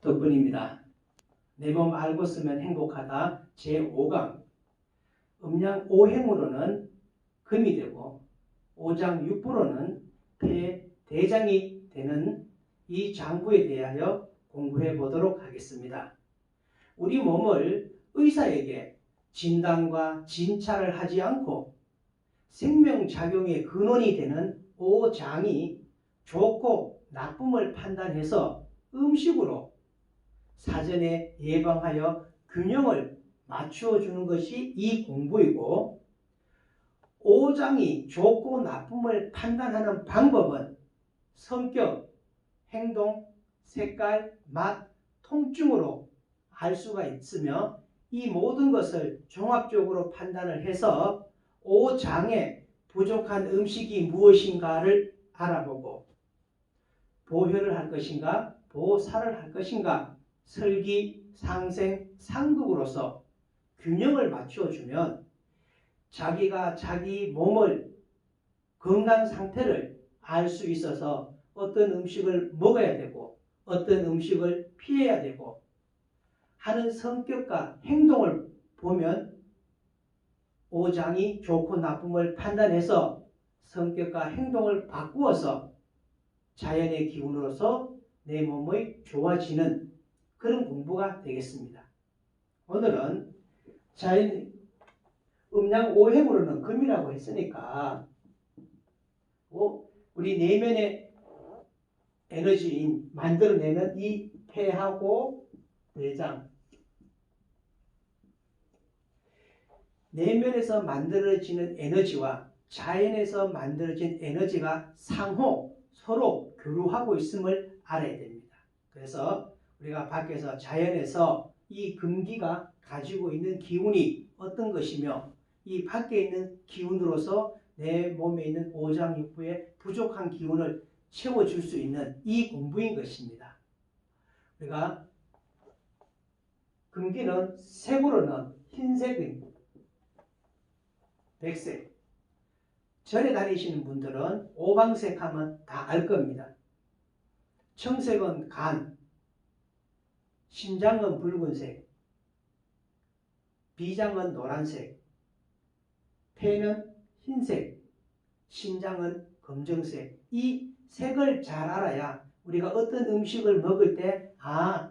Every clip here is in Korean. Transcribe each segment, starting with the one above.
덕분입니다. 내 몸 알고 쓰면 행복하다 제5강 음양 5행으로는 금이 되고 5장 6부로는 대장이 되는 이 장부에 대하여 공부해 보도록 하겠습니다. 우리 몸을 의사에게 진단과 진찰을 하지 않고 생명작용의 근원이 되는 5장이 좋고 나쁨을 판단해서 음식으로 사전에 예방하여 균형을 맞추어 주는 것이 이 공부이고, 5장이 좋고 나쁨을 판단하는 방법은 성격, 행동, 색깔, 맛, 통증으로 알 수가 있으며, 이 모든 것을 종합적으로 판단을 해서 5장에 부족한 음식이 무엇인가를 알아보고 보혈을 할 것인가 보살을 할 것인가 설기, 상생, 상극으로서 균형을 맞춰주면 자기가 자기 몸을 건강 상태를 알 수 있어서 어떤 음식을 먹어야 되고 어떤 음식을 피해야 되고 하는 성격과 행동을 보면 5장이 좋고 나쁨을 판단해서 성격과 행동을 바꾸어서 자연의 기운으로서 내 몸의 좋아지는 그런 공부가 되겠습니다. 오늘은 자연 음양 5행으로는 금이라고 했으니까 우리 내면의 에너지인 만들어내는 이 폐하고 내장, 내면에서 만들어지는 에너지와 자연에서 만들어진 에너지가 상호 서로 교류하고 있음을 알아야 됩니다. 그래서 우리가 밖에서 자연에서 이 금기가 가지고 있는 기운이 어떤 것이며 이 밖에 있는 기운으로서 내 몸에 있는 5장 6부의 부족한 기운을 채워줄 수 있는 이 공부인 것입니다. 우리가 금기는 색으로는 흰색입니다. 백색. 절에 다니시는 분들은 오방색 하면 다 알 겁니다. 청색은 간, 심장은 붉은색, 비장은 노란색, 폐는 흰색, 심장은 검정색. 이 색을 잘 알아야 우리가 어떤 음식을 먹을 때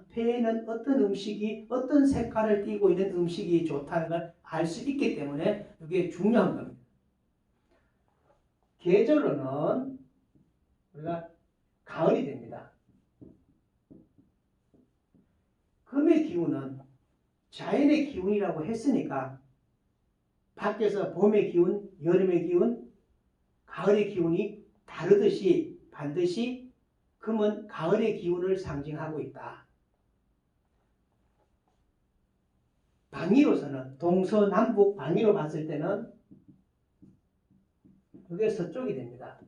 폐에는 어떤 음식이 어떤 색깔을 띠고 있는 음식이 좋다는 걸 알 수 있기 때문에 이게 중요한 겁니다. 계절로는 우리가 가을이 됩니다. 금의 기운은 자연의 기운이라고 했으니까 밖에서 봄의 기운, 여름의 기운, 가을의 기운이 다르듯이 반드시 금은 가을의 기운을 상징하고 있다. 방위로서는 동서남북 방위로 봤을 때는 이게 서쪽이 됩니다.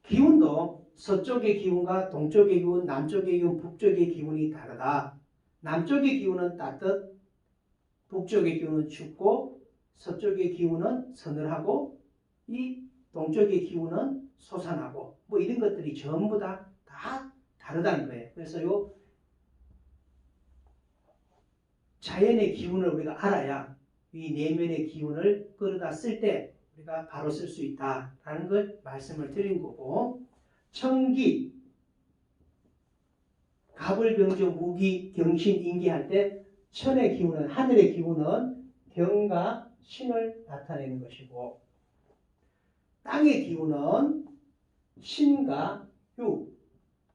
기운도 서쪽의 기운과 동쪽의 기운, 남쪽의 기운, 북쪽의 기운이 다르다. 남쪽의 기운은 따뜻, 북쪽의 기운은 춥고 서쪽의 기운은 서늘하고 이 동쪽의 기운은 솟아나고 이런 것들이 전부 다 다르다는 거예요. 그래서 요 자연의 기운을 우리가 알아야 이 내면의 기운을 끌어다 쓸 때 우리가 바로 쓸 수 있다라는 걸 말씀을 드린 거고, 청기, 갑을병조 무기 경신 인기할 때 천의 기운은 하늘의 기운은 경과 신을 나타내는 것이고, 땅의 기운은 신과 유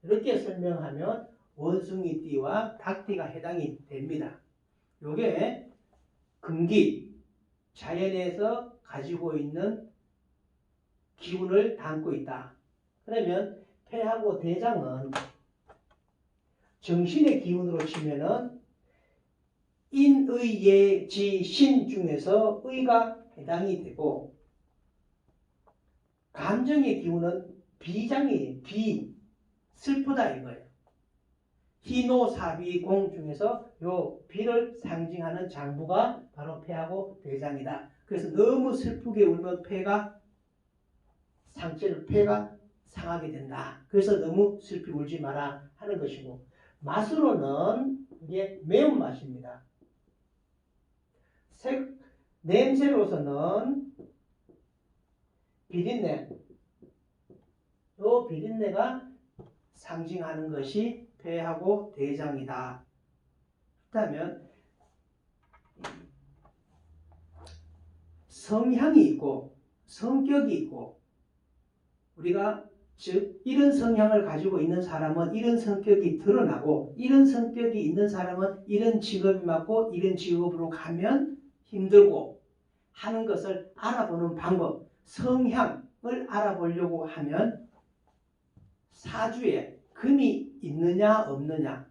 이렇게 설명하면 원숭이띠와 닭띠가 해당이 됩니다. 요게 금기, 자연에서 가지고 있는 기운을 담고 있다. 그러면 폐하고 대장은 정신의 기운으로 치면은 인, 의, 예, 지, 신 중에서 의가 해당이 되고, 감정의 기운은 비장이 슬프다 이거예요. 희노사비공 중에서 요 비를 상징하는 장부가 바로 폐하고 대장이다. 그래서 너무 슬프게 울면 폐가 상하게 된다. 그래서 너무 슬피 울지 마라 하는 것이고, 맛으로는 이게 매운맛입니다. 냄새로서는 비린내, 이 비린내가 상징하는 것이 폐하고 대장이다. 그렇다면 성향이 있고 성격이 있고, 우리가 즉 이런 성향을 가지고 있는 사람은 이런 성격이 드러나고, 이런 성격이 있는 사람은 이런 직업이 맞고 이런 직업으로 가면 힘들고 하는 것을 알아보는 방법, 성향을 알아보려고 하면 사주에 금이 있느냐 없느냐,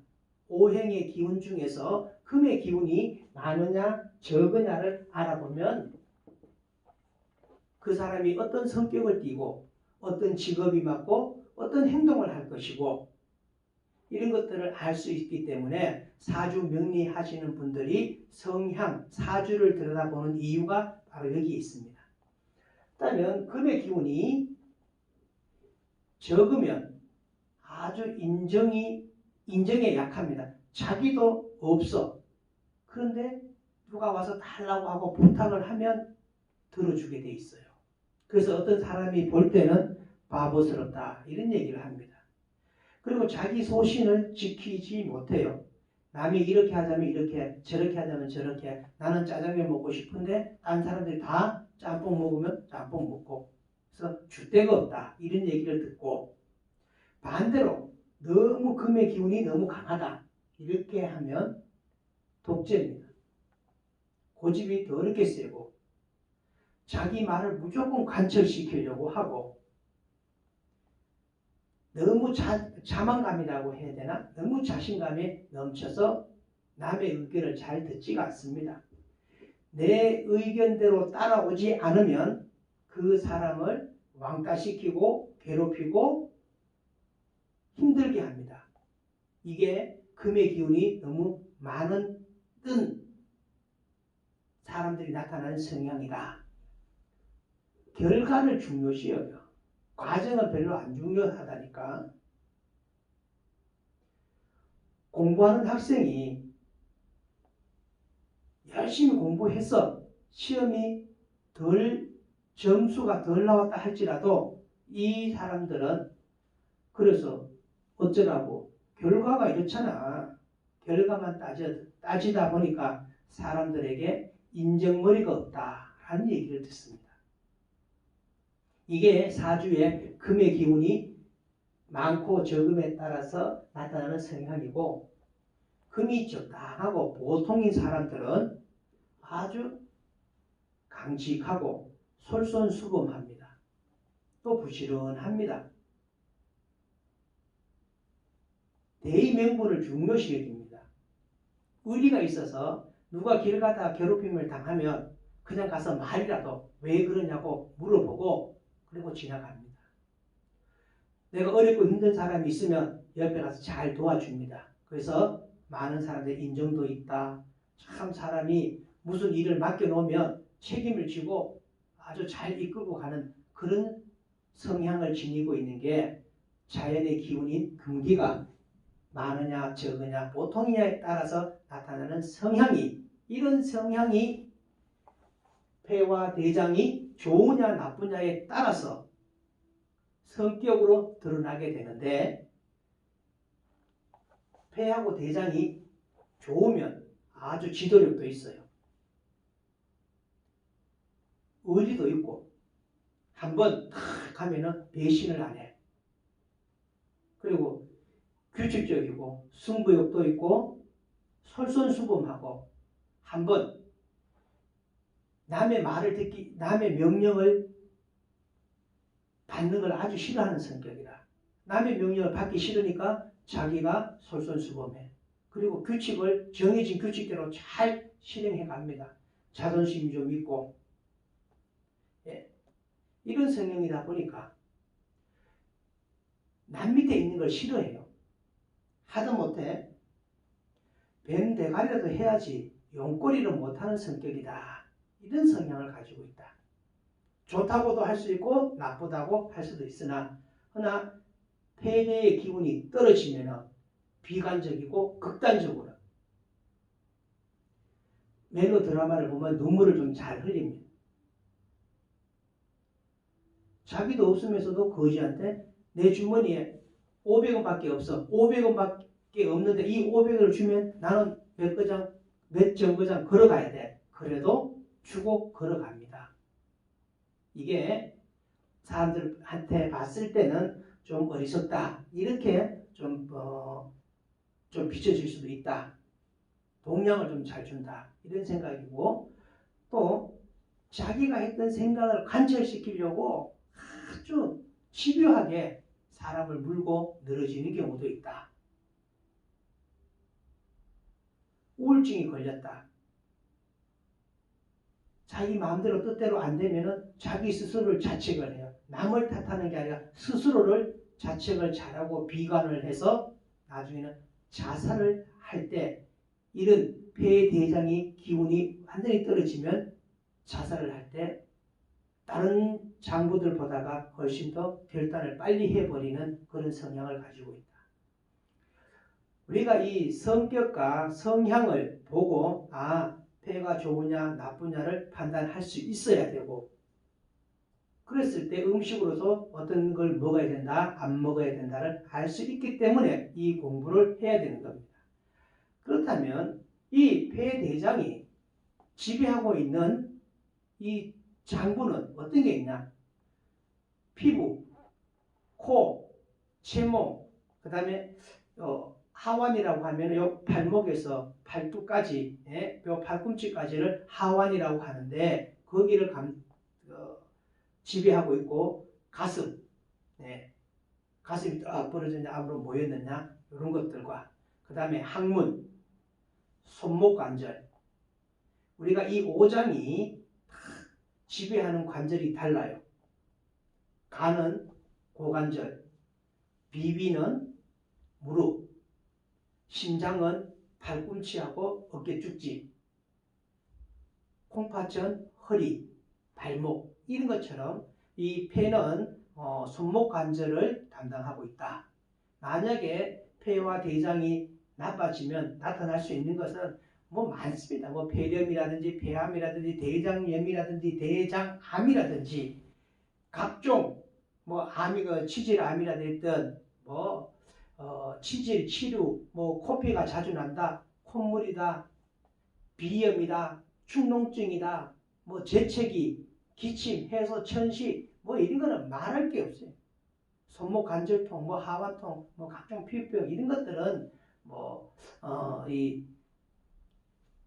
오행의 기운 중에서 금의 기운이 많으냐 적으냐를 알아보면 그 사람이 어떤 성격을 띠고 어떤 직업이 맞고 어떤 행동을 할 것이고, 이런 것들을 알 수 있기 때문에 사주 명리하시는 분들이 성향, 사주를 들여다보는 이유가 바로 여기 있습니다. 그렇다면 금의 기운이 적으면 아주 인정에 약합니다. 자기도 없어. 그런데 누가 와서 달라고 하고 부탁을 하면 들어주게 돼 있어요. 그래서 어떤 사람이 볼 때는 바보스럽다 이런 얘기를 합니다. 그리고 자기 소신을 지키지 못해요. 남이 이렇게 하자면 이렇게, 저렇게 하자면 저렇게. 나는 짜장면 먹고 싶은데 다른 사람들이 다 짬뽕 먹으면 짬뽕 먹고, 그래서 줏대가 없다 이런 얘기를 듣고, 반대로 너무 금의 기운이 너무 강하다 이렇게 하면 독재입니다. 고집이 더럽게 세고 자기 말을 무조건 관철시키려고 하고, 너무 자만감이라고 해야 되나? 너무 자신감에 넘쳐서 남의 의견을 잘 듣지가 않습니다. 내 의견대로 따라오지 않으면 그 사람을 왕따시키고 괴롭히고 힘들게 합니다. 이게 금의 기운이 너무 많은 뜬 사람들이 나타나는 성향이다. 결과를 중요시 여겨. 과정은 별로 안 중요하다니까. 공부하는 학생이 열심히 공부해서 시험이 점수가 덜 나왔다 할지라도 이 사람들은 그래서 어쩌라고, 결과가 이렇잖아. 결과만 따지다 보니까 사람들에게 인정머리가 없다 하는 얘기를 듣습니다. 이게 사주에 금의 기운이 많고 적음에 따라서 나타나는 성향이고, 금이 적당하고 보통인 사람들은 아주 강직하고 솔선수범합니다. 또 부지런합니다. 대의명분을 중요시 여깁니다. 의리가 있어서 누가 길 가다가 괴롭힘을 당하면 그냥 가서 말이라도 왜 그러냐고 물어보고 그리고 지나갑니다. 내가 어렵고 힘든 사람이 있으면 옆에 가서 잘 도와줍니다. 그래서 많은 사람들의 인정도 있다. 참 사람이 무슨 일을 맡겨놓으면 책임을 지고 아주 잘 이끌고 가는 그런 성향을 지니고 있는 게 자연의 기운인 금기가 많으냐 적으냐 보통이냐에 따라서 나타나는 성향이, 이런 성향이 폐와 대장이 좋으냐 나쁘냐에 따라서 성격으로 드러나게 되는데, 폐하고 대장이 좋으면 아주 지도력도 있어요. 의리도 있고 한번 탁 하면은 배신을 안 해. 그리고 규칙적이고 승부욕도 있고 솔선수범하고, 한번 남의 명령을 받는 걸 아주 싫어하는 성격이다. 남의 명령을 받기 싫으니까 자기가 솔선수범해. 그리고 정해진 규칙대로 잘 실행해 갑니다. 자존심이 좀 있고, 이런 성향이다 보니까 남 밑에 있는 걸 싫어해요. 하다못해 뱀 대가리라도 해야지 용꼬리를 못하는 성격이다. 이런 성향을 가지고 있다. 좋다고도 할 수 있고 나쁘다고 할 수도 있으나 그러나 폐대의 기운이 떨어지면 비관적이고 극단적으로 멜로 드라마를 보면 눈물을 좀 잘 흘립니다. 자기도 없으면서도 거지한테 내 주머니에 500원밖에 없어. 500원밖에 없는데 이 500원을 주면 나는 몇 정거장 걸어가야 돼. 그래도 주고 걸어갑니다. 이게 사람들한테 봤을 때는 좀 어리석다. 이렇게 좀 비춰질 수도 있다. 동량을 좀 잘 준다. 이런 생각이고 또 자기가 했던 생각을 관철시키려고 아주 집요하게 사람을 물고 늘어지는 경우도 있다. 우울증이 걸렸다. 자기 마음대로 뜻대로 안 되면은 자기 스스로를 자책을 해요. 남을 탓하는 게 아니라 스스로를 자책을 잘하고 비관을 해서 나중에는 자살을 할 때 이런 폐대장이 기운이 완전히 떨어지면 자살을 할 때 다른 장부들보다가 훨씬 더 결단을 빨리 해버리는 그런 성향을 가지고 있다. 우리가 이 성격과 성향을 보고 폐가 좋으냐 나쁘냐를 판단할 수 있어야 되고 그랬을 때 음식으로서 어떤 걸 먹어야 된다 안 먹어야 된다를 알 수 있기 때문에 이 공부를 해야 되는 겁니다. 그렇다면 이 폐대장이 지배하고 있는 이 장부는 어떤 게 있냐? 피부, 코, 채모, 그 다음에 하완이라고 하면 요 발목에서 발두까지, 요 팔꿈치까지를 하완이라고 하는데 거기를 지배하고 있고 가슴, 가슴이 딱 벌어졌냐 앞으로 모였느냐 이런 것들과 그 다음에 항문, 손목 관절 우리가 이 5장이 지배하는 관절이 달라요. 간은 고관절, 비비는 무릎, 심장은 팔꿈치하고 어깨 쭉지, 콩팥은 허리, 발목 이런 것처럼 이 폐는 손목 관절을 담당하고 있다. 만약에 폐와 대장이 나빠지면 나타날 수 있는 것은 많습니다. 폐렴이라든지 폐암이라든지 대장염이라든지 대장암이라든지 각종 암이 치질암이라 됐든 치질 치료 코피가 자주 난다, 콧물이다, 비염이다, 축농증이다, 재채기, 기침, 해소, 천식 이런 거는 말할 게 없어요. 손목 관절통, 하완통, 각종 피부병 이런 것들은 이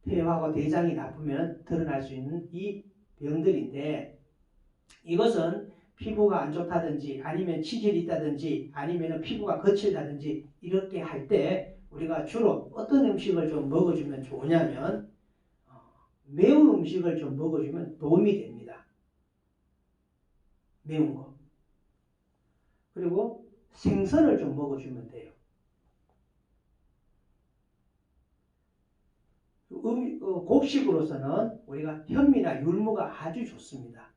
폐하고 대장이 나쁘면 드러날 수 있는 이 병들인데 이것은 피부가 안 좋다든지 아니면 치질이 있다든지 아니면 피부가 거칠다든지 이렇게 할 때 우리가 주로 어떤 음식을 좀 먹어주면 좋으냐면 매운 음식을 좀 먹어주면 도움이 됩니다. 매운 거. 그리고 생선을 좀 먹어주면 돼요. 곡식으로서는 우리가 현미나 율무가 아주 좋습니다.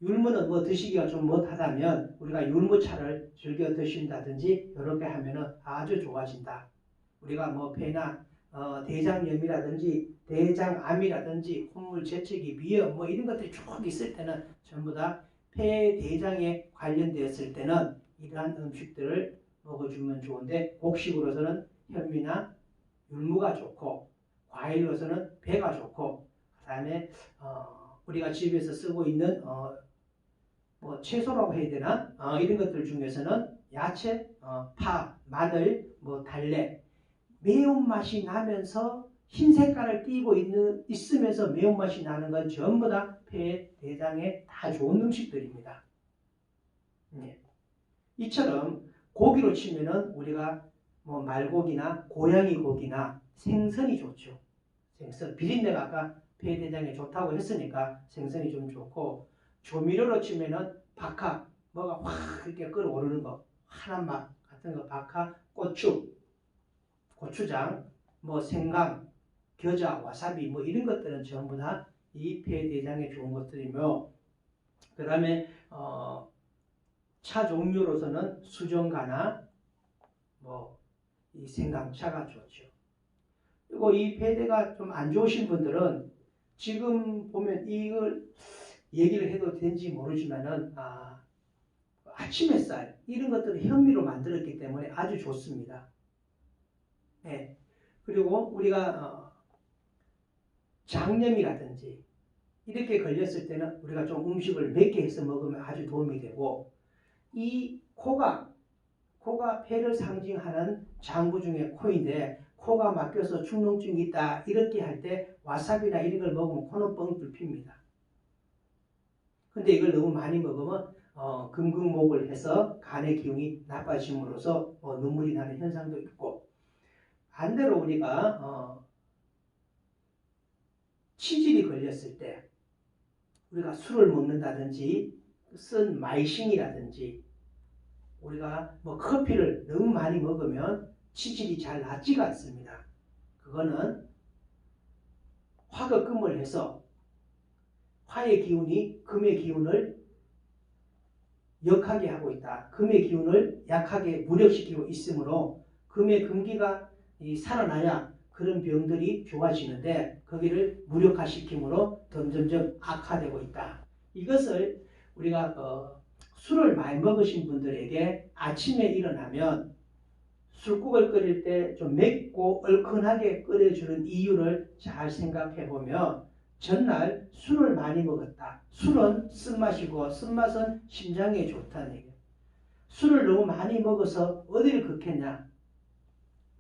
율무는 드시기가 좀 못하다면 우리가 율무차를 즐겨 드신다든지 이렇게 하면 아주 좋아진다. 우리가 폐나 대장염이라든지 대장암이라든지 콧물, 재채기, 비염 이런 것들이 쭉 있을 때는 전부 다 폐, 대장에 관련되었을 때는 이러한 음식들을 먹어주면 좋은데 곡식으로서는 현미나 율무가 좋고 과일로서는 배가 좋고 그 다음에 우리가 집에서 쓰고 있는 채소라고 해야 되나 이런 것들 중에서는 야채, 파, 마늘, 달래 매운맛이 나면서 흰 색깔을 띠고 있으면서 매운맛이 나는 건 전부 다 폐, 대장에 다 좋은 음식들입니다. 이처럼 고기로 치면은 우리가 말고기나 고양이 고기나 생선이 좋죠. 생선, 비린내가 아까 폐, 대장에 좋다고 했으니까 생선이 좀 좋고 조미료로 치면은 박하, 확 이렇게 끓어오르는 거, 환한 맛 같은 거, 박하, 고추, 고추장, 생강, 겨자, 와사비 이런 것들은 전부 다 이 폐, 대장에 좋은 것들이며 그 다음에 차 종류로서는 수정가나 이 생강차가 좋죠. 그리고 이 폐대가 좀 안 좋으신 분들은 지금 보면 이걸 얘기를 해도 되는지 모르지만은 아침 햇살 이런 것들을 현미로 만들었기 때문에 아주 좋습니다. 네. 그리고 우리가 장염이라든지 이렇게 걸렸을 때는 우리가 좀 음식을 맵게 해서 먹으면 아주 도움이 되고, 이 코가 폐를 상징하는 장부 중에 코인데, 코가 막혀서 축농증이 있다 이렇게 할 때 와사비나 이런 걸 먹으면 코는 뻥 뚫힙니다. 근데 이걸 너무 많이 먹으면 금극목을 해서 간의 기운이 나빠짐으로써 눈물이 나는 현상도 있고, 반대로 우리가 치질이 걸렸을 때 우리가 술을 먹는다든지 쓴 마이싱이라든지 우리가 커피를 너무 많이 먹으면 치질이 잘 낫지가 않습니다. 그거는 화극금을 해서 화의 기운이 금의 기운을 역하게 하고 있다. 금의 기운을 약하게 무력시키고 있으므로 금의 금기가 살아나야 그런 병들이 좋아지는데 거기를 무력화시킴으로 점점점 악화되고 있다. 이것을 우리가 술을 많이 먹으신 분들에게 아침에 일어나면 술국을 끓일 때 좀 맵고 얼큰하게 끓여주는 이유를 잘 생각해 보면, 전날 술을 많이 먹었다. 술은 쓴맛이고 쓴맛은 심장에 좋다는 얘기예요. 술을 너무 많이 먹어서 어디를 극했냐?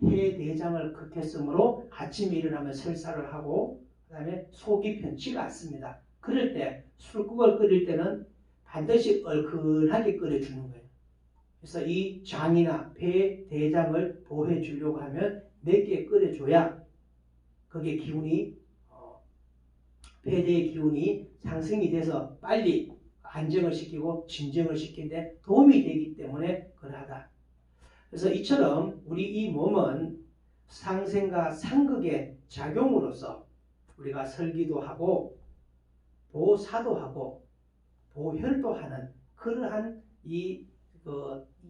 폐대장을 극했으므로 아침에 일어나면 설사를 하고 그 다음에 속이 편치가 않습니다. 그럴 때 술국을 끓일 때는 반드시 얼큰하게 끓여주는 거예요. 그래서 이 장이나 폐, 대장을 보호해 주려고 하면 맵게 끓여줘야 거기에 기운이 폐대의 기운이 상승이 돼서 빨리 안정을 시키고 진정을 시키는데 도움이 되기 때문에 그러하다. 그래서 이처럼 우리 이 몸은 상생과 상극의 작용으로서 우리가 설기도 하고 보사도 하고 보혈도 하는 그러한 이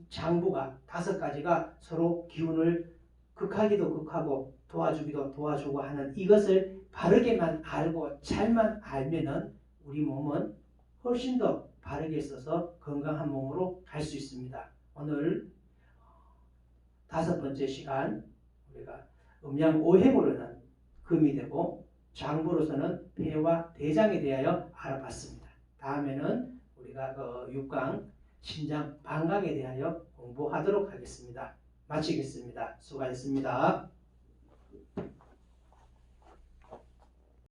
장부가 5가지가 서로 기운을 극하기도 극하고 도와주기도 도와주고 하는 이것을 바르게만 알고 잘만 알면은 우리 몸은 훨씬 더 바르게 써서 건강한 몸으로 갈 수 있습니다. 오늘 5번째 시간 우리가 음양오행으로는 금이 되고 장부로서는 폐와 대장에 대하여 알아봤습니다. 다음에는 우리가 6강 신장 방광에 대하여 공부하도록 하겠습니다. 마치겠습니다. 수고하셨습니다.